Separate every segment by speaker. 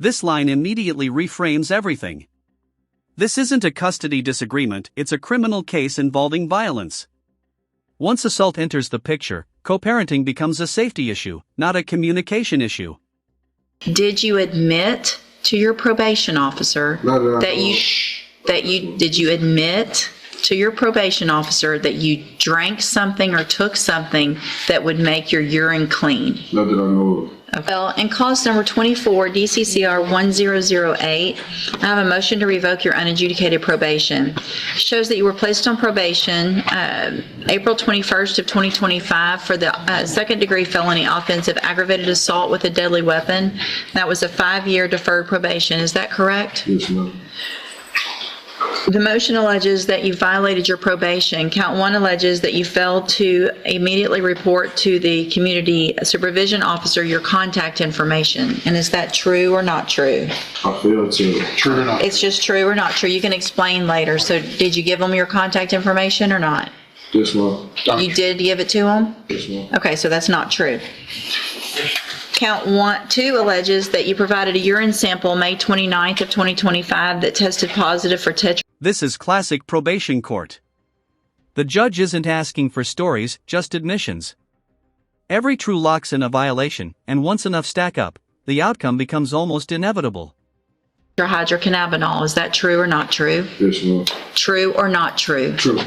Speaker 1: This line immediately reframes everything. This isn't a custody disagreement, it's a criminal case involving violence. Once assault enters the picture, co-parenting becomes a safety issue, not a communication issue.
Speaker 2: Did you admit to your probation officer did you admit to your probation officer that you drank something or took something that would make your urine clean?
Speaker 3: Not that I know of.
Speaker 2: Well, in cause number 24, DCCR 1008, I have a motion to revoke your unadjudicated probation. It shows that you were placed on probation April 21st of 2025 for the second-degree felony offense of aggravated assault with a deadly weapon. That was a 5-year deferred probation. Is that correct?
Speaker 3: Yes, ma'am.
Speaker 2: The motion alleges that you violated your probation. Count 1 alleges that you failed to immediately report to the community supervision officer your contact information. And is that true or not true?
Speaker 3: I failed to. True or not?
Speaker 2: It's just true or not true. You can explain later. So did you give them your contact information or not?
Speaker 3: Yes, ma'am.
Speaker 2: You did give it to them?
Speaker 3: Yes, ma'am.
Speaker 2: Okay, so that's not true. Count 2 alleges that you provided a urine sample May 29th of 2025 that tested positive for tetra.
Speaker 1: This is classic probation court. The judge isn't asking for stories, just admissions. Every true locks in a violation, and once enough stack up, the outcome becomes almost inevitable.
Speaker 2: Hydrocannabinol, is that true or not true?
Speaker 3: Yes, ma'am.
Speaker 2: True or not true?
Speaker 3: True.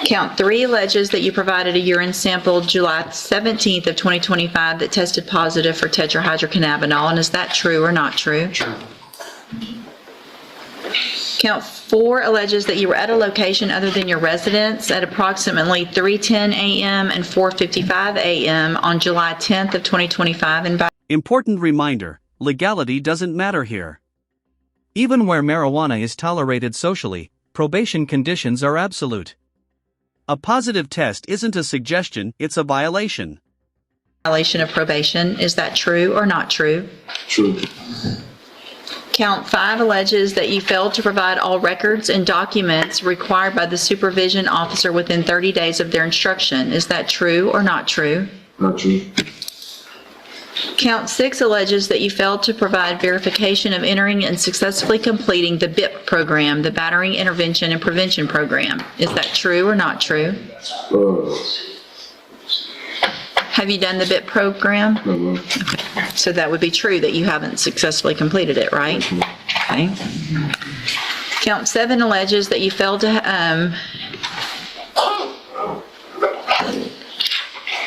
Speaker 2: Count 3 alleges that you provided a urine sample July 17th of 2025 that tested positive for tetrahydrocannabinol, and is that true or not true?
Speaker 3: True.
Speaker 2: Count 4 alleges that you were at a location other than your residence at approximately 3:10 a.m. and 4:55 a.m. on July 10th of 2025. And
Speaker 1: Important reminder, legality doesn't matter here. Even where marijuana is tolerated socially, probation conditions are absolute. A positive test isn't a suggestion, it's a violation.
Speaker 2: Violation of probation, is that true or not true?
Speaker 3: True.
Speaker 2: Count 5 alleges that you failed to provide all records and documents required by the supervision officer within 30 days of their instruction. Is that true or not true?
Speaker 3: Not true.
Speaker 2: Count 6 alleges that you failed to provide verification of entering and successfully completing the BIP program, the Battering Intervention and Prevention Program. Is that true or not true? Have you done the BIP program?
Speaker 3: No, ma'am.
Speaker 2: Okay. So that would be true that you haven't successfully completed it, right? Okay. Count 7 alleges that you failed to
Speaker 4: I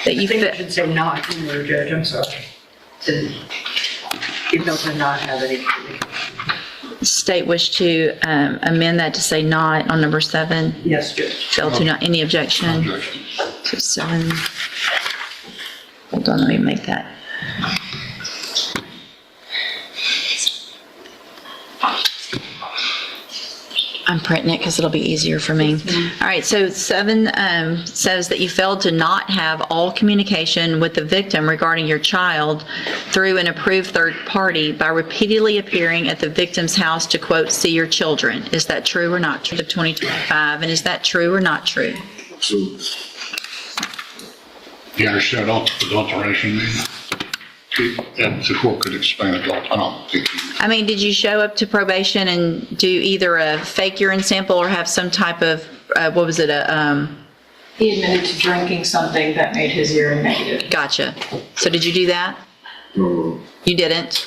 Speaker 4: think you should say not in there, Judge, I'm sorry. You don't not have any.
Speaker 2: state wish to amend that to say not on number 7.
Speaker 4: Yes, Judge.
Speaker 2: Failed to not, any objection? So 7. Hold on, let me make that. I'm printing it because it'll be easier for me. All right, so 7 says that you failed to not have all communication with the victim regarding your child through an approved third party by repeatedly appearing at the victim's house to, quote, see your children. Is that true or not true? Of 2025, and is that true or not true?
Speaker 3: True.
Speaker 5: You understand adulteration mean? And the court could explain adult. I don't think.
Speaker 2: I mean, did you show up to probation and do either a fake urine sample or have some type of, what was it,
Speaker 6: He admitted to drinking something that made his urine negative.
Speaker 2: Gotcha. So did you do that?
Speaker 3: No.
Speaker 2: You didn't?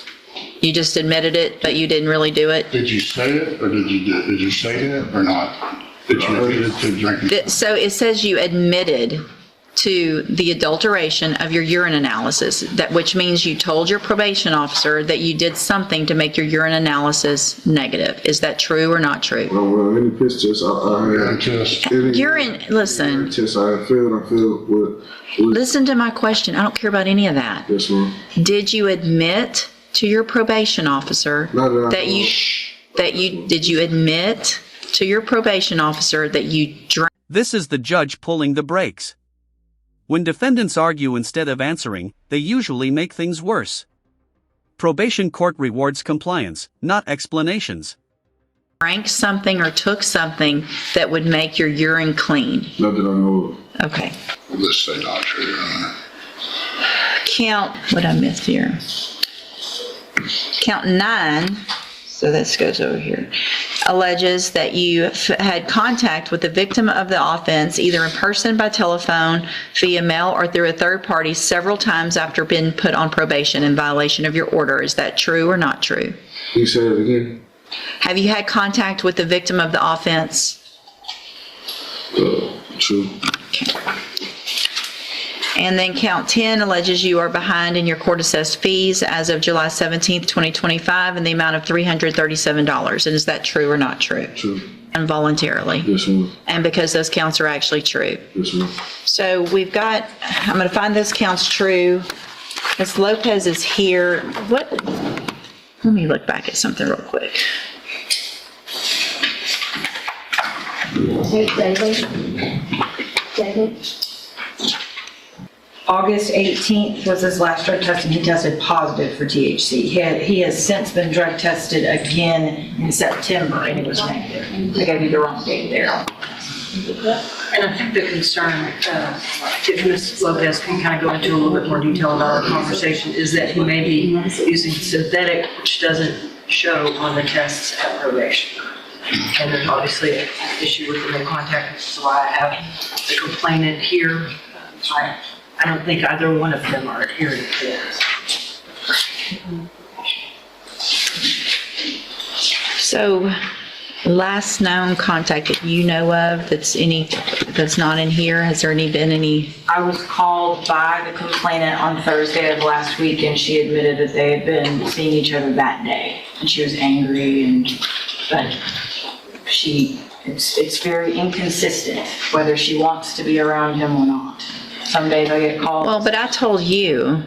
Speaker 2: You just admitted it, but you didn't really do it?
Speaker 5: Did you say it, or did you say it, or not? Did you admit to drinking?
Speaker 2: So it says you admitted to the adulteration of your urine analysis, that which means you told your probation officer that you did something to make your urine analysis negative. Is that true or not true?
Speaker 3: Well, any piss test I had.
Speaker 5: Just
Speaker 2: Urine, listen.
Speaker 3: Test I failed with.
Speaker 2: Listen to my question. I don't care about any of that.
Speaker 3: Yes, ma'am.
Speaker 2: Did you admit to your probation officer did you admit to your probation officer that you drank?
Speaker 1: This is the judge pulling the brakes. When defendants argue instead of answering, they usually make things worse. Probation court rewards compliance, not explanations.
Speaker 2: Drank something or took something that would make your urine clean.
Speaker 3: Not that I know of.
Speaker 2: Okay.
Speaker 5: let's say not true, Your Honor.
Speaker 2: Count, what I missed here. count 9, so this goes over here, alleges that you had contact with the victim of the offense, either in person, by telephone, via mail, or through a third party several times after being put on probation in violation of your order. Is that true or not true?
Speaker 3: You said it again?
Speaker 2: Have you had contact with the victim of the offense?
Speaker 3: True.
Speaker 2: And then count 10 alleges you are behind in your court-assessed fees as of July 17th, 2025, in the amount of $337. And is that true or not true?
Speaker 3: True.
Speaker 2: Involuntarily?
Speaker 3: Yes, ma'am.
Speaker 2: And because those counts are actually true?
Speaker 3: Yes, ma'am.
Speaker 2: So we've got, I'm going to find those counts true. Ms. Lopez is here. What? Let me look back at something real quick.
Speaker 7: August 18th was his last drug test, and he tested positive for THC. He has since been drug tested again in September, and it was negative. I gave you the wrong date there.
Speaker 4: And I think the concern, if Ms. Lopez can kind of go into a little bit more detail about our conversation, is that he may be using synthetic, which doesn't show on the tests at probation. And there's obviously an issue with the no contact, which is why I have the complainant here. I don't think either one of them are adhering to this.
Speaker 2: So last known contact that you know of that's not in here, has there been any?
Speaker 7: I was called by the complainant on Thursday of last week, and she admitted that they had been seeing each other that day. And she was angry, but it's very inconsistent whether she wants to be around him or not. Some days I get called.
Speaker 2: Well, but I told you.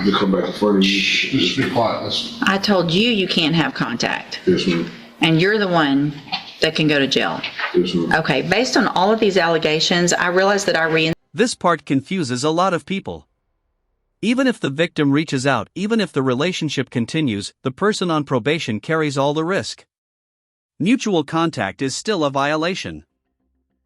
Speaker 3: You come back in front of you.
Speaker 5: Just be quiet.
Speaker 2: I told you can't have contact.
Speaker 3: Yes, ma'am.
Speaker 2: And you're the one that can go to jail.
Speaker 3: Yes, ma'am.
Speaker 2: Okay, based on all of these allegations, I realize that
Speaker 1: This part confuses a lot of people. Even if the victim reaches out, even if the relationship continues, the person on probation carries all the risk. Mutual contact is still a violation.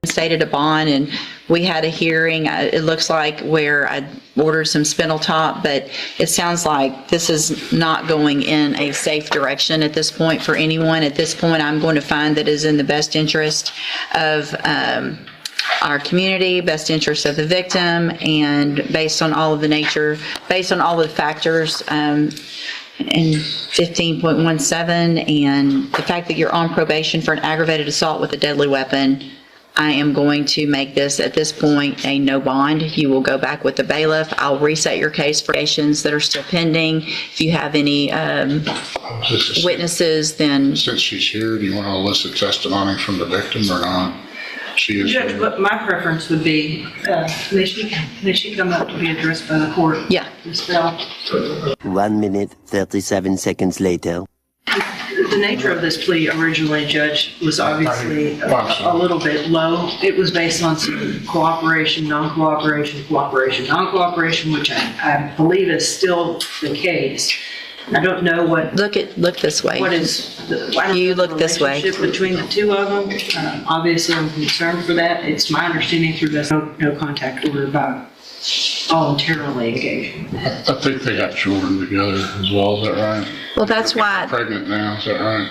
Speaker 2: Stated a bond, and we had a hearing, it looks like, where I ordered some spinal top, but it sounds like this is not going in a safe direction at this point for anyone. At this point, I'm going to find that it is in the best interest of our community, best interest of the victim, and based on all of the factors, in 15.17, and the fact that you're on probation for an aggravated assault with a deadly weapon, I am going to make this, at this point, a no bond. You will go back with the bailiff. I'll reset your case for cases that are still pending. If you have any witnesses, then...
Speaker 5: Since she's here, do you want to elicit testimony from the victim or not? She is
Speaker 4: Judge,
Speaker 5: here.
Speaker 4: what my preference would be, may she come up to be addressed by the court?
Speaker 2: Yeah.
Speaker 4: Ms. Bell?
Speaker 8: 1 minute, 37 seconds later.
Speaker 4: The nature of this plea originally, Judge, was obviously a little bit low. It was based on some cooperation, non-cooperation, cooperation, non-cooperation, which I believe is still the case. I don't know what...
Speaker 2: Look this way.
Speaker 4: What is...
Speaker 2: You look this way.
Speaker 4: Relationship between the two of them. Obviously, I'm concerned for that. It's my understanding through this no contact order about voluntarily engaging.
Speaker 5: I think they got children together as well, is that right?
Speaker 2: Well, that's why...
Speaker 5: Pregnant now, is that right?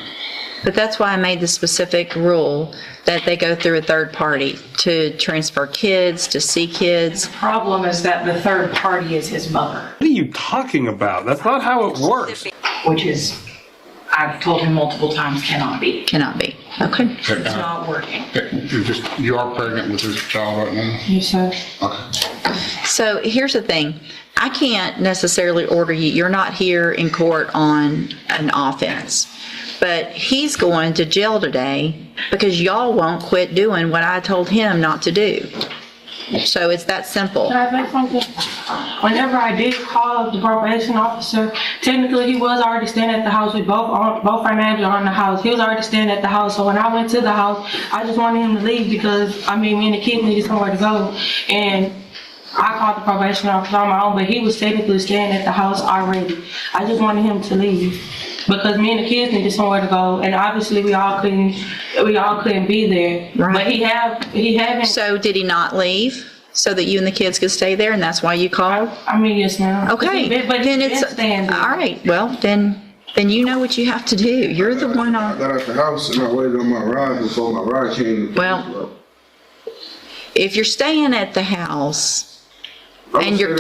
Speaker 2: But that's why I made the specific rule that they go through a third party to transfer kids, to see kids.
Speaker 7: The problem is that the third party is his mother.
Speaker 9: What are you talking about? That's not how it works.
Speaker 7: Which is, I've told him multiple times, cannot be.
Speaker 2: Cannot be. Okay.
Speaker 7: It's not working.
Speaker 5: You are pregnant with this child right now?
Speaker 7: Yes, sir.
Speaker 5: Okay.
Speaker 2: So here's the thing. I can't necessarily order you. You're not here in court on an offense. But he's going to jail today because y'all won't quit doing what I told him not to do. So it's that simple.
Speaker 10: Can I say something? Whenever I did call the probation officer, technically he was already staying at the house with both our managers on the house. He was already staying at the house. So when I went to the house, I just wanted him to leave because, me and the kids needed somewhere to go. And I called the probation officer on my own, but he was technically staying at the house already. I just wanted him to leave because me and the kids needed somewhere to go, and obviously we all couldn't be there.
Speaker 2: Right.
Speaker 10: But he haven't.
Speaker 2: So did he not leave so that you and the kids could stay there, and that's why you called?
Speaker 10: Yes, ma'am.
Speaker 2: Okay.
Speaker 10: But
Speaker 2: then
Speaker 10: he's
Speaker 2: it's
Speaker 10: been staying there.
Speaker 2: all right. Well, then then you know what you have to do. You're the one
Speaker 3: I
Speaker 2: on,
Speaker 3: got out the house and I waited on my ride before my ride came.
Speaker 2: Well, if you're staying at the house and you're,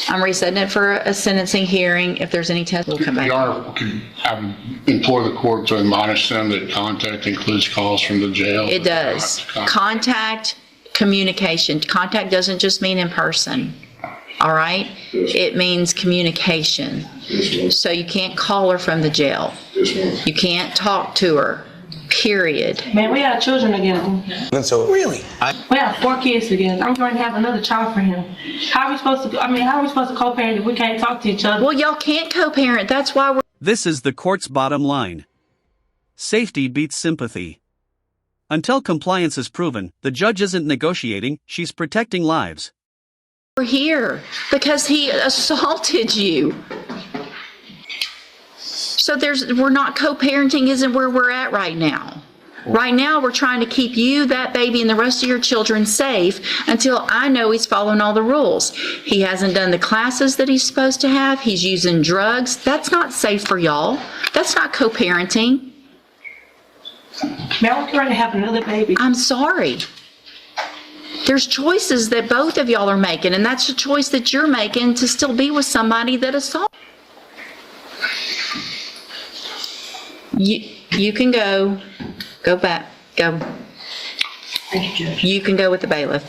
Speaker 2: I'm resetting it for a sentencing hearing. If there's any test, we'll come back.
Speaker 5: You can employ the court to admonish them that contact includes calls from the jail.
Speaker 2: It does. Contact, communication. Contact doesn't just mean in person, all right? It means communication. So you can't call her from the jail. You can't talk to her, period.
Speaker 10: Man, we have children together.
Speaker 11: And so, really?
Speaker 10: We have 4 kids together. I'm going to have another child for him. How are we supposed to co-parent if we can't talk to each other?
Speaker 2: Well, y'all can't co-parent. That's why we're...
Speaker 1: This is the court's bottom line. Safety beats sympathy. Until compliance is proven, the judge isn't negotiating, she's protecting lives.
Speaker 2: We're here because he assaulted you. So we're not co-parenting isn't where we're at right now. Right now, we're trying to keep you, that baby, and the rest of your children safe until I know he's following all the rules. He hasn't done the classes that he's supposed to have. He's using drugs. That's not safe for y'all. That's not co-parenting.
Speaker 10: Man, we're trying to have another baby.
Speaker 2: I'm sorry. There's choices that both of y'all are making, and that's the choice that you're making to still be with somebody that assaulted. You can go back, go.
Speaker 4: Thank you, Judge.
Speaker 2: You can go with the bailiff.